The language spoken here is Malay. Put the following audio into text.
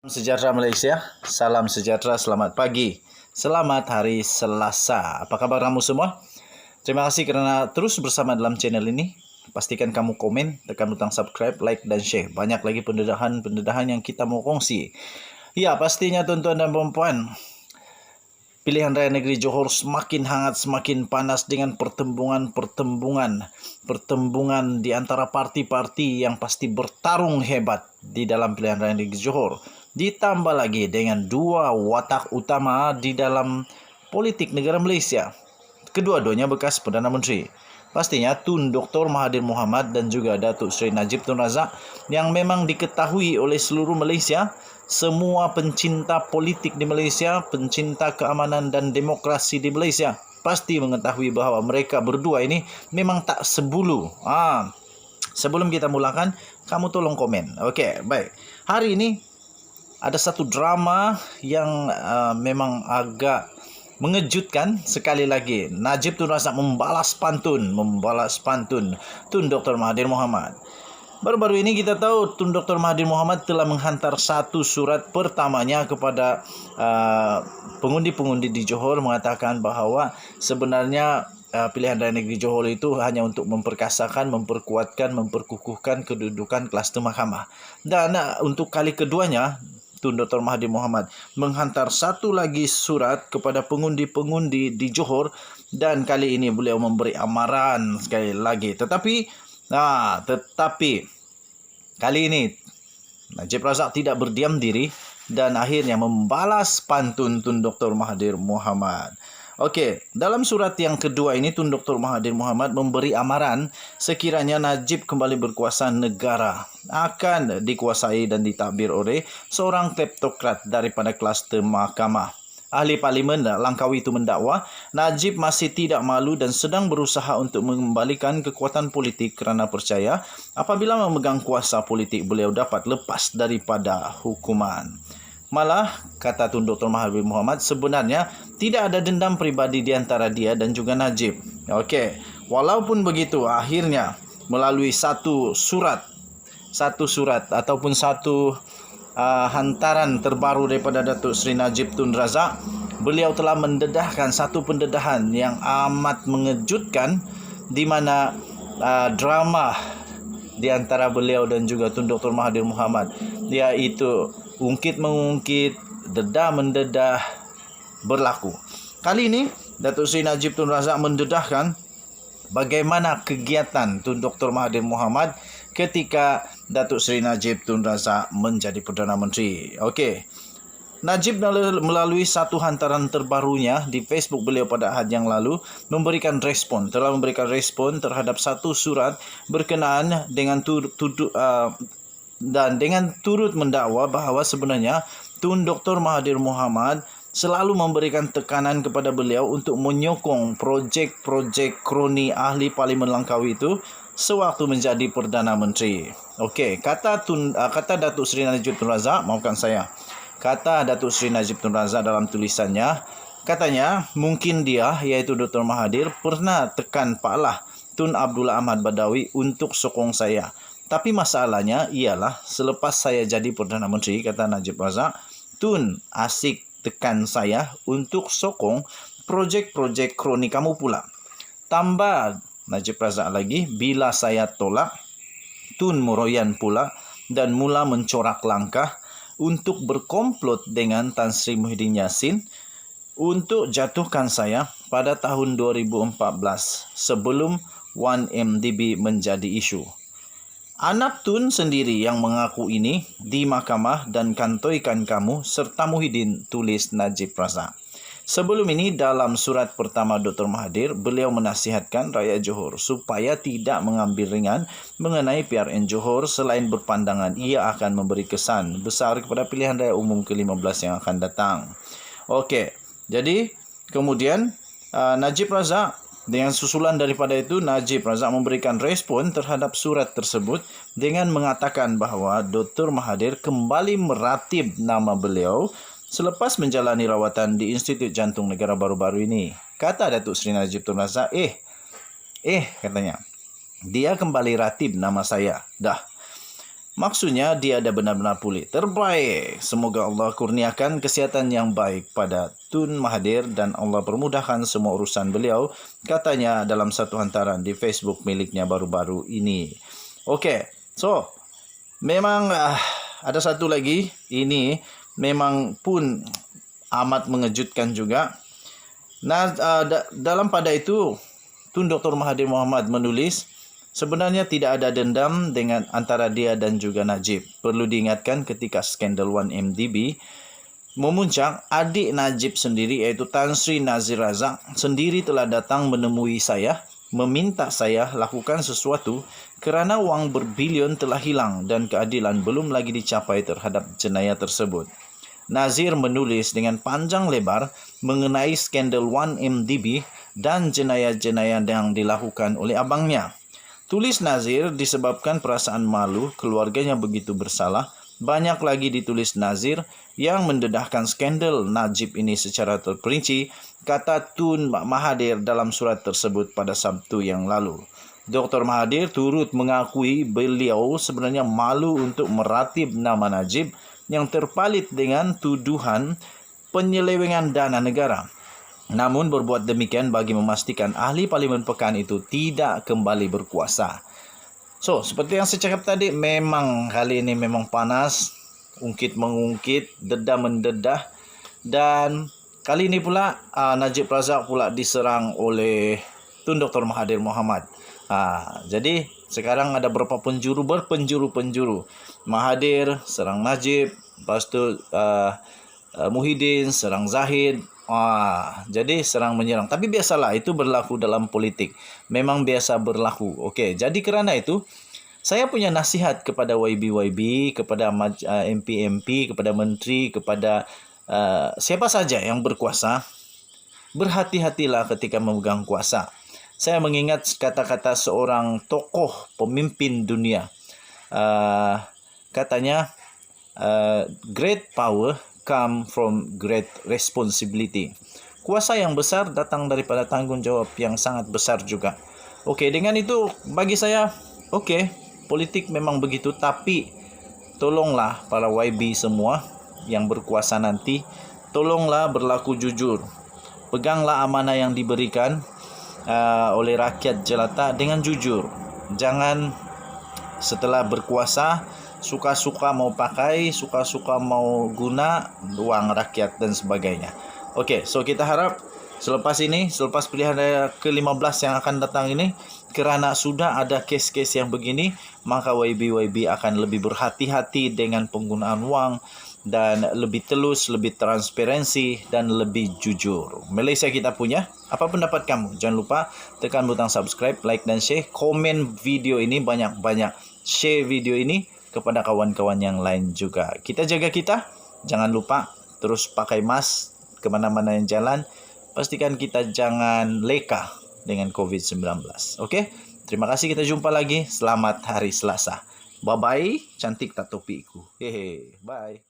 Sejahtera Malaysia, salam sejahtera, selamat pagi, selamat hari Selasa. Apa kabar kamu semua? Terima kasih kerana terus bersama dalam channel ini. Pastikan kamu komen, tekan butang subscribe, like dan share. Banyak lagi pendedahan yang kita mau kongsi. Ya, pastinya tuan-tuan dan puan-puan, pilihan raya negeri Johor semakin hangat, semakin panas dengan pertembungan di antara parti-parti yang pasti bertarung hebat di dalam pilihan raya negeri Johor. Ditambah lagi dengan dua watak utama di dalam politik negara Malaysia. Kedua-duanya bekas Perdana Menteri. Pastinya Tun Dr. Mahathir Mohamad dan juga Datuk Seri Najib Tun Razak yang memang diketahui oleh seluruh Malaysia, semua pencinta politik di Malaysia, pencinta keamanan dan demokrasi di Malaysia pasti mengetahui bahawa mereka berdua ini memang tak sebulu. Sebelum kita mulakan, kamu tolong komen. Okey, baik. Hari ini ada satu drama yang memang agak mengejutkan. Sekali lagi, Najib Tun Razak membalas pantun Tun Dr. Mahathir Mohamad. Baru-baru ini kita tahu Tun Dr. Mahathir Mohamad telah menghantar satu surat pertamanya kepada pengundi-pengundi di Johor mengatakan bahawa sebenarnya pilihan raya negeri Johor itu hanya untuk memperkasakan, memperkuatkan, memperkukuhkan kedudukan kluster mahkamah. Dan untuk kali keduanya, Tun Dr. Mahathir Mohamad menghantar satu lagi surat kepada pengundi-pengundi di Johor, dan kali ini beliau memberi amaran sekali lagi. Tetapi kali ini Najib Razak tidak berdiam diri dan akhirnya membalas pantun Tun Dr. Mahathir Mohamad. Okey, dalam surat yang kedua ini Tun Dr. Mahathir Mohamad memberi amaran sekiranya Najib kembali berkuasa, negara akan dikuasai dan ditadbir oleh seorang kleptokrat daripada kluster mahkamah. Ahli Parlimen Langkawi itu mendakwa Najib masih tidak malu dan sedang berusaha untuk mengembalikan kekuatan politik kerana percaya apabila memegang kuasa politik beliau dapat lepas daripada hukuman. Malah, kata Tun Dr. Mahathir Mohamad, sebenarnya tidak ada dendam peribadi di antara dia dan juga Najib. Okey, walaupun begitu, akhirnya melalui satu surat ataupun satu hantaran terbaru daripada Datuk Seri Najib Tun Razak, beliau telah mendedahkan satu pendedahan yang amat mengejutkan, di mana drama di antara beliau dan juga Tun Dr. Mahathir Mohamad, iaitu ungkit-mengungkit, dedah-mendedah berlaku. Kali ini Datuk Seri Najib Tun Razak mendedahkan bagaimana kegiatan Tun Dr. Mahathir Mohamad ketika Datuk Seri Najib Tun Razak menjadi Perdana Menteri. Okey. Najib melalui satu hantaran terbarunya di Facebook beliau pada Ahad yang lalu telah memberikan respon terhadap satu surat berkenaan dengan turut mendakwa bahawa sebenarnya Tun Dr. Mahathir Mohamad selalu memberikan tekanan kepada beliau untuk menyokong projek-projek kroni ahli Parlimen Langkawi itu sewaktu menjadi Perdana Menteri. Okey, kata Datuk Seri Najib Tun Razak, kata Datuk Seri Najib Tun Razak dalam tulisannya, katanya mungkin dia, iaitu Dr. Mahathir, pernah tekan Pak Lah Tun Abdullah Ahmad Badawi untuk sokong saya. Tapi masalahnya ialah selepas saya jadi Perdana Menteri, kata Najib Razak, Tun asik tekan saya untuk sokong projek-projek kroni kamu pula. Tambah Najib Razak lagi, bila saya tolak, Tun meroyan pula dan mula mencorak langkah untuk berkomplot dengan Tan Sri Muhyiddin Yassin untuk jatuhkan saya pada tahun 2014 sebelum 1MDB menjadi isu. Anak Tun sendiri yang mengaku ini di mahkamah dan kantoikan kamu serta Muhyiddin, tulis Najib Razak. Sebelum ini dalam surat pertama Dr. Mahathir, beliau menasihatkan rakyat Johor supaya tidak mengambil ringan mengenai PRN Johor selain berpandangan ia akan memberi kesan besar kepada pilihan raya umum ke-15 yang akan datang. Okey, jadi kemudian Najib Razak, dengan susulan daripada itu, Najib Razak memberikan respon terhadap surat tersebut dengan mengatakan bahawa Dr. Mahathir kembali meratib nama beliau selepas menjalani rawatan di Institut Jantung Negara baru-baru ini. Kata Datuk Seri Najib Tun Razak, katanya, dia kembali ratib nama saya. Dah. Maksudnya dia ada benar-benar pulih. Terbaik. Semoga Allah kurniakan kesihatan yang baik pada Tun Mahathir dan Allah permudahkan semua urusan beliau. Katanya dalam satu hantaran di Facebook miliknya baru-baru ini. Okey. So, memang ada satu lagi. Ini memang pun amat mengejutkan juga. Nah, dalam pada itu Tun Dr. Mahathir Mohamad menulis, sebenarnya tidak ada dendam dengan antara dia dan juga Najib. Perlu diingatkan ketika skandal 1MDB memuncak, adik Najib sendiri iaitu Tan Sri Nazir Razak sendiri telah datang menemui saya, meminta saya lakukan sesuatu kerana wang berbilion telah hilang dan keadilan belum lagi dicapai terhadap jenayah tersebut. Nazir menulis dengan panjang lebar mengenai skandal 1MDB dan jenayah-jenayah yang dilakukan oleh abangnya. Tulis Nazir disebabkan perasaan malu keluarganya begitu bersalah. Banyak lagi ditulis Nazir yang mendedahkan skandal Najib ini secara terperinci, kata Tun Mahathir dalam surat tersebut pada Sabtu yang lalu. Dr. Mahathir turut mengakui beliau sebenarnya malu untuk meratib nama Najib yang terpalit dengan tuduhan penyelewengan dana negara. Namun berbuat demikian bagi memastikan ahli Parlimen Pekan itu tidak kembali berkuasa. So, seperti yang saya cakap tadi, memang kali ini memang panas, ungkit-mengungkit, dedah-mendedah. Dan kali ini pula Najib Razak pula diserang oleh Tun Dr. Mahathir Mohamad. Jadi sekarang ada beberapa berpenjuru. Mahathir serang Najib, lepas tu Muhyiddin serang Zahid. Jadi serang menyerang. Tapi biasalah, itu berlaku dalam politik. Memang biasa berlaku. Okey, jadi kerana itu saya punya nasihat kepada YB, kepada MP, kepada menteri, kepada siapa saja yang berkuasa. Berhati-hatilah ketika memegang kuasa. Saya mengingat kata-kata seorang tokoh pemimpin dunia. Katanya, great power come from great responsibility. Kuasa yang besar datang daripada tanggungjawab yang sangat besar juga. Okey, dengan itu bagi saya, okey, politik memang begitu, tapi tolonglah para YB semua yang berkuasa nanti, tolonglah berlaku jujur. Peganglah amanah yang diberikan oleh rakyat jelata dengan jujur. Jangan setelah berkuasa suka-suka mau pakai, suka-suka mau guna wang rakyat dan sebagainya. Okey, so kita harap selepas pilihan raya ke-15 yang akan datang ini, kerana sudah ada kes-kes yang begini, maka YB akan lebih berhati-hati dengan penggunaan wang dan lebih telus, lebih transparansi dan lebih jujur. Malaysia kita punya. Apa pendapat kamu? Jangan lupa tekan butang subscribe, like dan share. Komen video ini banyak-banyak. Share video ini kepada kawan-kawan yang lain juga. Kita jaga kita. Jangan lupa terus pakai mask kemana-mana yang jalan. Pastikan kita jangan leka dengan COVID-19. Okey? Terima kasih, kita jumpa lagi. Selamat hari Selasa. Bye-bye. Cantik tak topiku. Hehe. Bye.